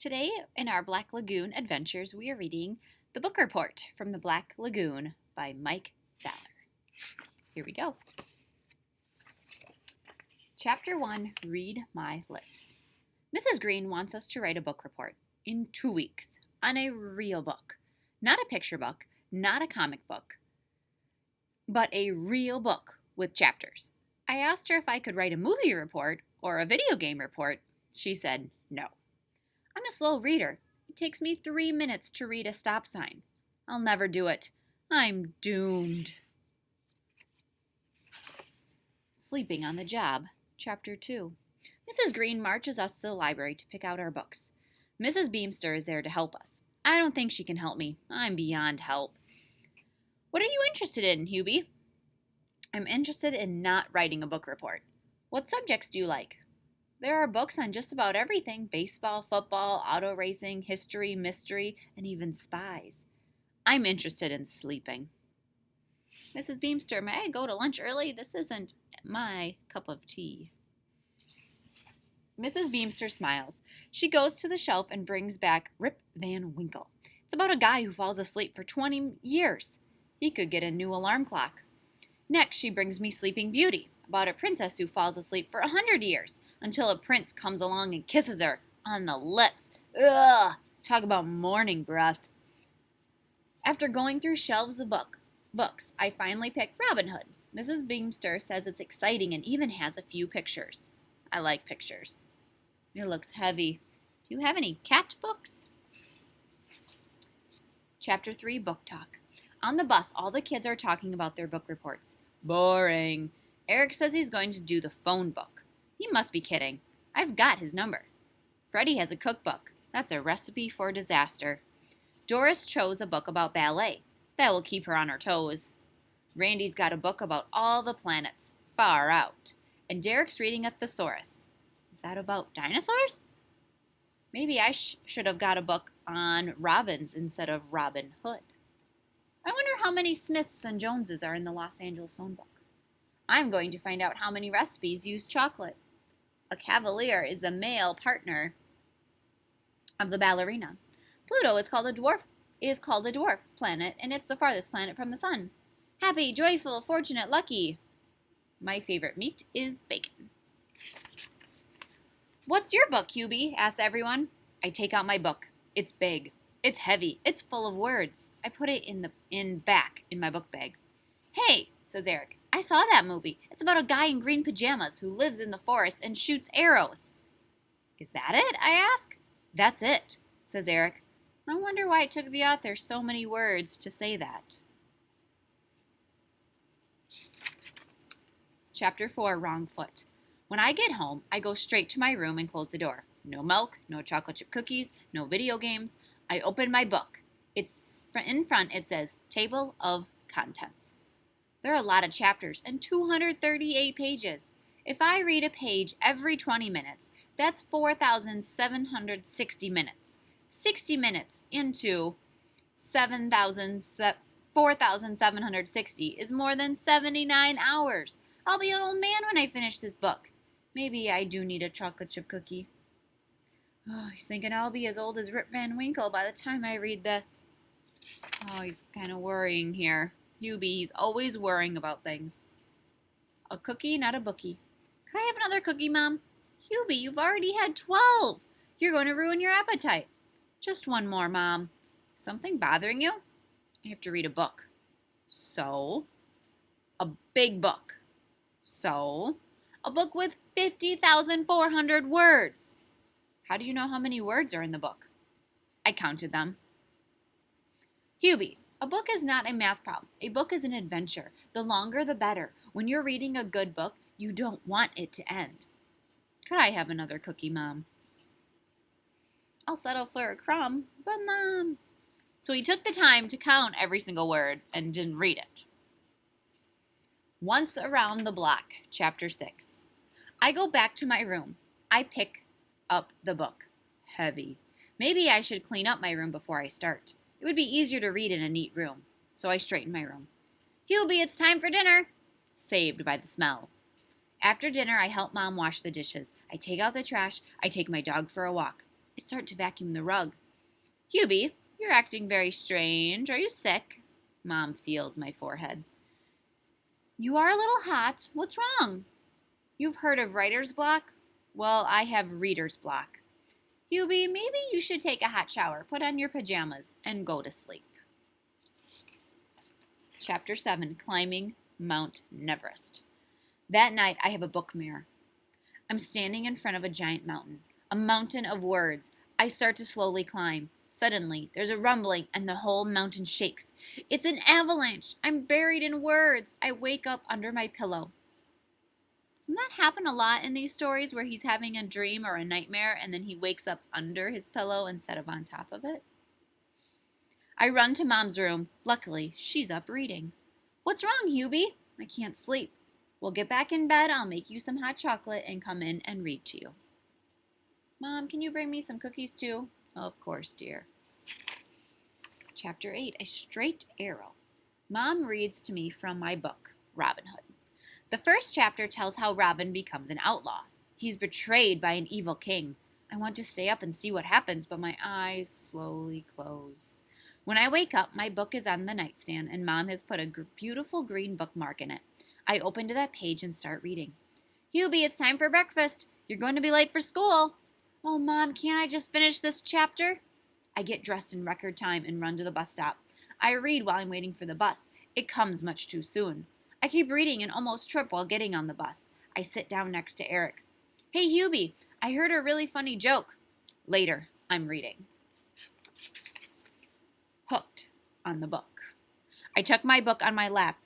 Today, in our Black Lagoon adventures, we are reading The Book Report from the Black Lagoon by Mike Fowler. Here we go. Chapter 1, Read My Lips. Mrs. Green wants us to write a book report in 2 weeks on a real book. Not a picture book, not a comic book, but a real book with chapters. I asked her if I could write a movie report or a video game report. She said no. I'm a slow reader. It takes me 3 minutes to read a stop sign. I'll never do it. I'm doomed. Sleeping on the Job, Chapter 2. Mrs. Green marches us to the library to pick out our books. Mrs. Beamster is there to help us. I don't think she can help me. I'm beyond help. What are you interested in, Hubie? I'm interested in not writing a book report. What subjects do you like? There are books on just about everything: baseball, football, auto racing, history, mystery, and even spies. I'm interested in sleeping. Mrs. Beamster, may I go to lunch early? This isn't my cup of tea. Mrs. Beamster smiles. She goes to the shelf and brings back Rip Van Winkle. It's about a guy who falls asleep for 20 years. He could get a new alarm clock. Next, she brings me Sleeping Beauty, about a princess who falls asleep for 100 years. Until a prince comes along and kisses her on the lips. Ugh! Talk about morning breath. After going through shelves of books, I finally picked Robin Hood. Mrs. Beamster says it's exciting and even has a few pictures. I like pictures. It looks heavy. Do you have any cat books? Chapter 3, Book Talk. On the bus, all the kids are talking about their book reports. Boring. Eric says he's going to do the phone book. He must be kidding. I've got his number. Freddie has a cookbook. That's a recipe for disaster. Doris chose a book about ballet. That will keep her on her toes. Randy's got a book about all the planets. Far out. And Derek's reading a thesaurus. Is that about dinosaurs? Maybe I should have got a book on robins instead of Robin Hood. I wonder how many Smiths and Joneses are in the Los Angeles phone book. I'm going to find out how many recipes use chocolate. A cavalier is the male partner of the ballerina. Pluto is called a dwarf planet, and it's the farthest planet from the sun. Happy, joyful, fortunate, lucky. My favorite meat is bacon. What's your book, Hubie? Asks everyone. I take out my book. It's big. It's heavy. It's full of words. I put it in back in my book bag. Hey, says Eric. I saw that movie. It's about a guy in green pajamas who lives in the forest and shoots arrows. Is that it? I ask. That's it, says Eric. I wonder why it took the author so many words to say that. Chapter 4, Wrong Foot. When I get home, I go straight to my room and close the door. No milk, no chocolate chip cookies, no video games. I open my book. In front it says Table of Contents. There are a lot of chapters and 238 pages. If I read a page every 20 minutes, that's 4,760 minutes. 60 minutes into 4,760 is more than 79 hours. I'll be an old man when I finish this book. Maybe I do need a chocolate chip cookie. Oh, he's thinking I'll be as old as Rip Van Winkle by the time I read this. Oh, he's kind of worrying here. Hubie, he's always worrying about things. A cookie, not a bookie. Could I have another cookie, Mom? Hubie, you've already had 12. You're going to ruin your appetite. Just one more, Mom. Something bothering you? I have to read a book. So? A big book. So? A book with 50,400 words. How do you know how many words are in the book? I counted them. Hubie, a book is not a math problem. A book is an adventure. The longer, the better. When you're reading a good book, you don't want it to end. Could I have another cookie, Mom? I'll settle for a crumb, but Mom. So he took the time to count every single word and didn't read it. Once Around the Block, Chapter 6. I go back to my room. I pick up the book. Heavy. Maybe I should clean up my room before I start. It would be easier to read in a neat room, so I straighten my room. Hubie, it's time for dinner. Saved by the smell. After dinner, I help Mom wash the dishes. I take out the trash. I take my dog for a walk. I start to vacuum the rug. Hubie, you're acting very strange. Are you sick? Mom feels my forehead. You are a little hot. What's wrong? You've heard of writer's block? Well, I have reader's block. Hubie, maybe you should take a hot shower, put on your pajamas, and go to sleep. Chapter 7, Climbing Mount Everest. That night, I have a book mirror. I'm standing in front of a giant mountain, a mountain of words. I start to slowly climb. Suddenly, there's a rumbling and the whole mountain shakes. It's an avalanche. I'm buried in words. I wake up under my pillow. Doesn't that happen a lot in these stories where he's having a dream or a nightmare and then he wakes up under his pillow instead of on top of it? I run to Mom's room. Luckily, she's up reading. What's wrong, Hubie? I can't sleep. We'll get back in bed. I'll make you some hot chocolate and come in and read to you. Mom, can you bring me some cookies too? Of course, dear. Chapter 8, A Straight Arrow. Mom reads to me from my book, Robin Hood. The first chapter tells how Robin becomes an outlaw. He's betrayed by an evil king. I want to stay up and see what happens, but my eyes slowly close. When I wake up, my book is on the nightstand, and Mom has put a beautiful green bookmark in it. I open to that page and start reading. Hubie, it's time for breakfast. You're going to be late for school. Oh, Mom, can't I just finish this chapter? I get dressed in record time and run to the bus stop. I read while I'm waiting for the bus. It comes much too soon. I keep reading and almost trip while getting on the bus. I sit down next to Eric. Hey, Hubie, I heard a really funny joke. Later, I'm reading. Hooked on the book. I tuck my book on my lap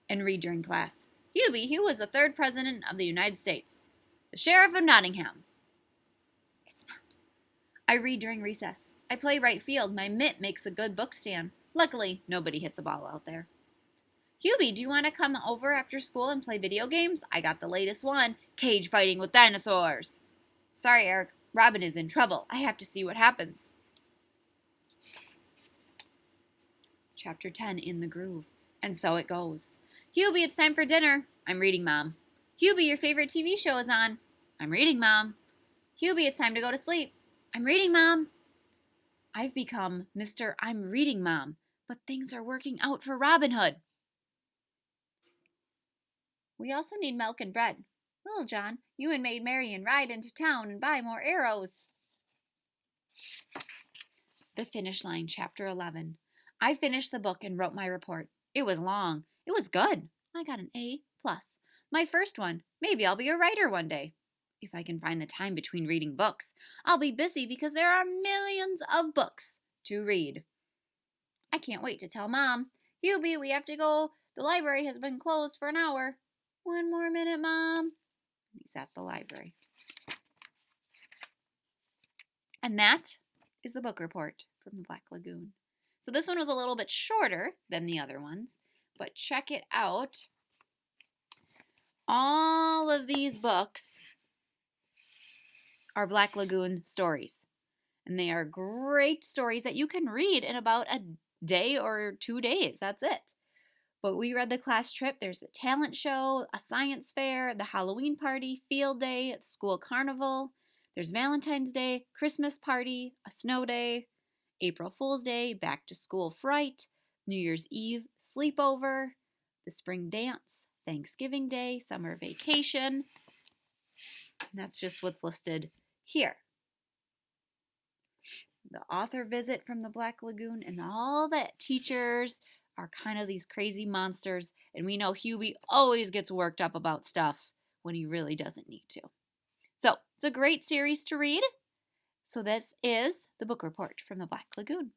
and read during class. Hubie, who was the third president of the United States? The Sheriff of Nottingham. It's not. I read during recess. I play right field. My mitt makes a good book stand. Luckily, nobody hits a ball out there. Hubie, do you want to come over after school and play video games? I got the latest one, cage fighting with dinosaurs. Sorry, Eric. Robin is in trouble. I have to see what happens. Chapter 10, In the Groove. And so it goes. Hubie, it's time for dinner. I'm reading, Mom. Hubie, your favorite TV show is on. I'm reading, Mom. Hubie, it's time to go to sleep. I'm reading, Mom. I've become Mr. I'm reading, Mom, but things are working out for Robin Hood. We also need milk and bread. Little John, you and Maid Marian ride into town and buy more arrows. The Finish Line, Chapter 11. I finished the book and wrote my report. It was long. It was good. I got an A+. My first one. Maybe I'll be a writer one day. If I can find the time between reading books. I'll be busy because there are millions of books to read. I can't wait to tell Mom. Hubie, we have to go. The library has been closed for an hour. One more minute, Mom. He's at the library. And that is the book report from the Black Lagoon. So this one was a little bit shorter than the other ones, but check it out. All of these books are Black Lagoon stories. And they are great stories that you can read in about a day or 2 days. That's it. But we read the class trip. There's the talent show, a science fair, the Halloween party, field day, the school carnival. There's Valentine's Day, Christmas party, a snow day, April Fool's Day, back to school fright, New Year's Eve sleepover, the spring dance, Thanksgiving Day, summer vacation. And that's just what's listed here. The author visit from the Black Lagoon, and all that teachers are kind of these crazy monsters, and we know Hubie always gets worked up about stuff when he really doesn't need to. So, it's a great series to read. So this is the book report from the Black Lagoon.